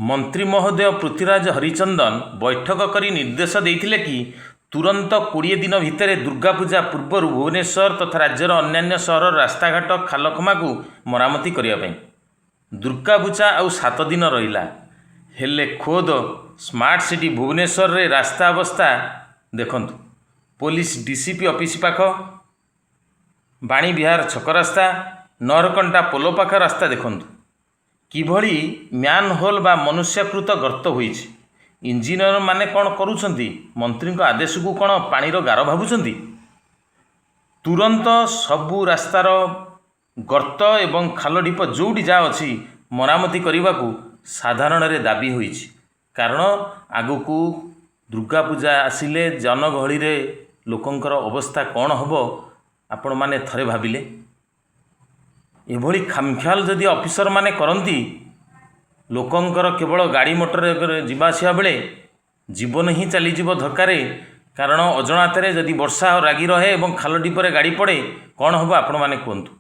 मंत्री महोदय पृथ्वीराज हरिचंदन बैठक करी निर्देश देइथिले कि तुरंत 20 दिन भितर दुर्गा पूजा पूर्व भुवनेश्वर तथा राज्यर अन्यान्य सहर रास्ताघाट खालखमा को मरामती करने। दुर्गा पूजा आउ 7 दिन रहिला हेले खोद स्मार्ट सिटी भुवनेश्वर रे रास्ता अवस्था देखंतु। पुलिस डीसीपी ऑफिस पाख बाणी विहार छक रास्ता नहरकंटा पोलो पाख रास्ता देखंतु किभली म्यान होल बा मनुष्यकृत गर्त होइछि। इंजीनियर माने कौन करुछंती? मंत्री को आदेश को कौन पानीर गार भावुछंती? तुरंत सबू रास्तार गर्त एवं खाल ढीप जोड़ी जा अच्छी मरामती करने को साधारण रे दाबी होइछि। कारण आगु दुर्गा पूजा आसिले जनगहली रे लोकंकर अवस्था कौन हबो आपण माने थरे भाबिले। एभली खामख्याल जदि ऑफिसर माने करंती लोकंकर केवल गाड़ी मोटर जीवासिया बेले जीवन ही चली जीव धक्कारे। कारण अजणाते जदि वर्षा रागी रहे और खाल ढीपरे गाड़ी पड़े कौन हम आपण माने कहतु।